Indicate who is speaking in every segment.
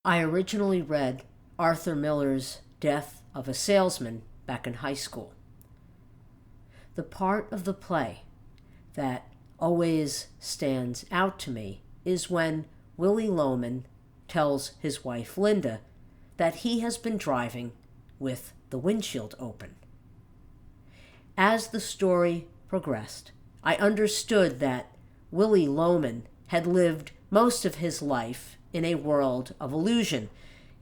Speaker 1: I originally read Arthur Miller's Death of a Salesman back in high school. The part of the play that always stands out to me is when Willy Loman tells his wife Linda that he has been driving with the windshield open. As the story progressed, I understood that Willy Loman had lived most of his life in a world of illusion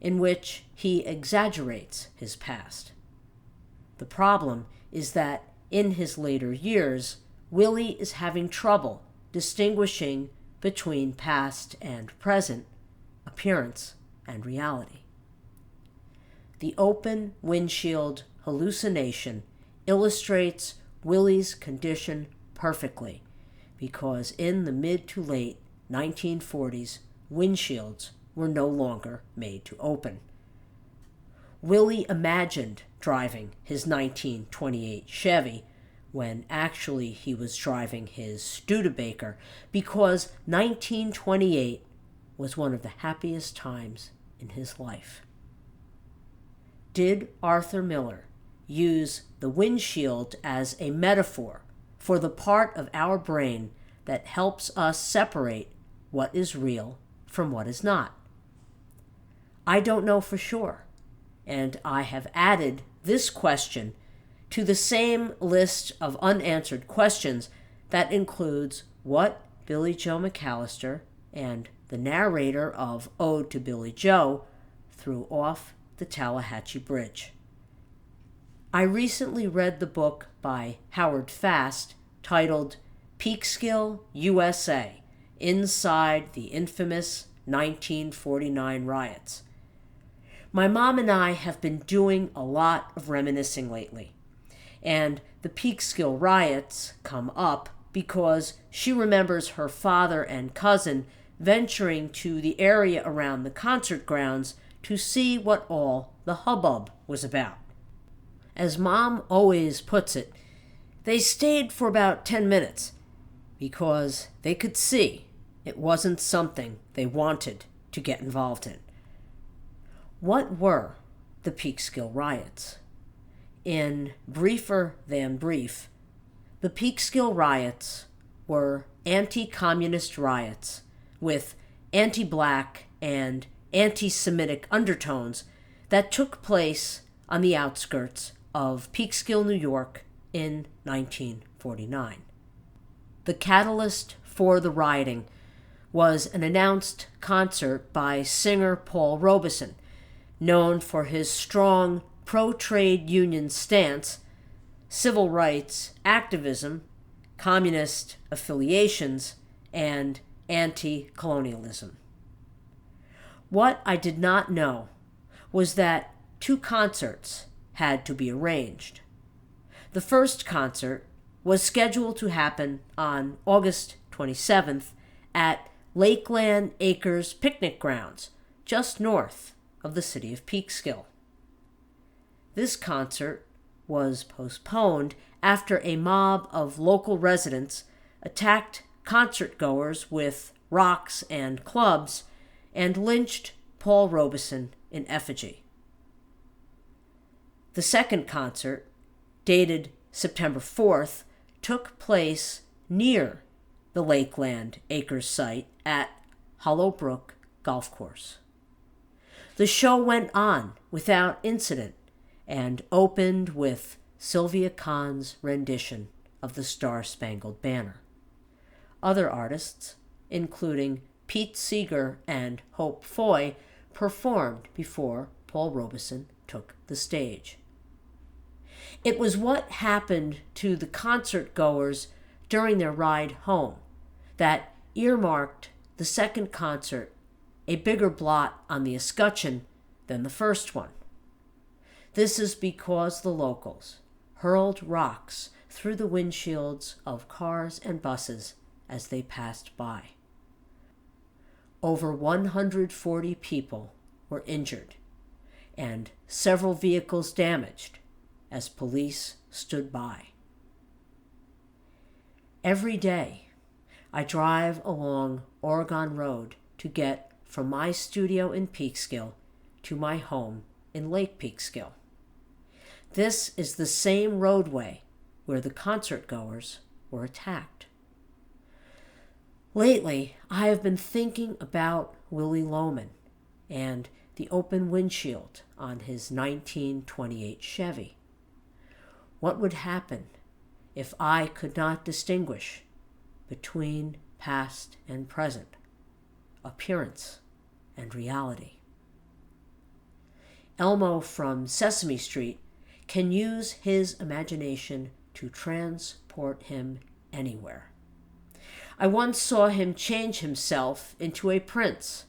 Speaker 1: in which he exaggerates his past. The problem is that in his later years, Willy is having trouble distinguishing between past and present, appearance and reality. The open windshield hallucination illustrates Willy's condition perfectly because in the mid to late 1940s, windshields were no longer made to open. Willy imagined driving his 1928 Chevy when actually he was driving his Studebaker because 1928 was one of the happiest times in his life. Did Arthur Miller use the windshield as a metaphor for the part of our brain that helps us separate what is real from what is not? I don't know for sure, and I have added this question to the same list of unanswered questions that includes what Billy Joe MacAllister and the narrator of Ode to Billie Joe threw off the Tallahatchie Bridge. I recently read the book by Howard Fast titled Peekskill USA, Inside the Infamous 1949 Riots. My mom and I have been doing a lot of reminiscing lately, and the Peekskill Riots come up because she remembers her father and cousin venturing to the area around the concert grounds to see what all the hubbub was about. As Mom always puts it, they stayed for about 10 minutes because they could see it wasn't something they wanted to get involved in. What were the Peekskill Riots? In briefer than brief, the Peekskill Riots were anti-communist riots with anti-black and anti-Semitic undertones that took place on the outskirts of Peekskill, New York in 1949. The catalyst for the rioting was an announced concert by singer Paul Robeson, known for his strong pro-trade union stance, civil rights activism, communist affiliations, and anti-colonialism. What I did not know was that 2 concerts had to be arranged. The first concert was scheduled to happen on August 27th at Lakeland Acres Picnic Grounds, just north of the City of Peekskill. This concert was postponed after a mob of local residents attacked concert-goers with rocks and clubs and lynched Paul Robeson in effigy. The second concert, dated September 4th, took place near the Lakeland Acres site at Hollow Brook Golf Course. The show went on without incident and opened with Sylvia Kahn's rendition of the Star-Spangled Banner. Other artists, including Pete Seeger and Hope Foy, performed before Paul Robeson took the stage. It was what happened to the concert-goers during their ride home that earmarked the second concert a bigger blot on the escutcheon than the first one. This is because the locals hurled rocks through the windshields of cars and buses as they passed by. Over 140 people were injured and several vehicles damaged as police stood by. Every day, I drive along Oregon Road to get from my studio in Peekskill to my home in Lake Peekskill. This is the same roadway where the concert-goers were attacked. Lately, I have been thinking about Willy Loman and the open windshield on his 1928 Chevy. What would happen if I could not distinguish between past and present, appearance and reality? Elmo from Sesame Street can use his imagination to transport him anywhere. I once saw him change himself into a prince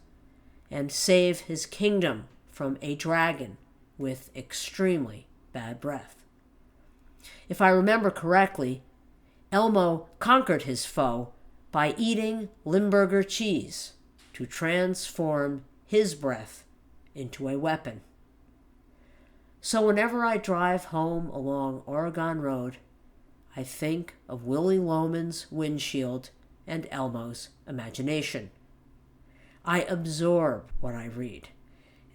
Speaker 1: and save his kingdom from a dragon with extremely bad breath. If I remember correctly, Elmo conquered his foe by eating Limburger cheese to transform his breath into a weapon. So whenever I drive home along Oregon Road, I think of Willy Loman's windshield and Elmo's imagination. I absorb what I read,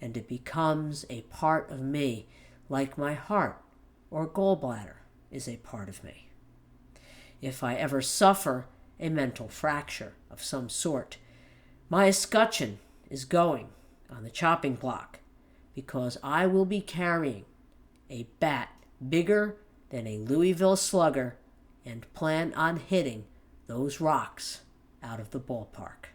Speaker 1: and it becomes a part of me, like my heart or gallbladder is a part of me. If I ever suffer a mental fracture of some sort, my escutcheon is going on the chopping block, because I will be carrying a bat bigger than a Louisville Slugger and plan on hitting those rocks out of the ballpark.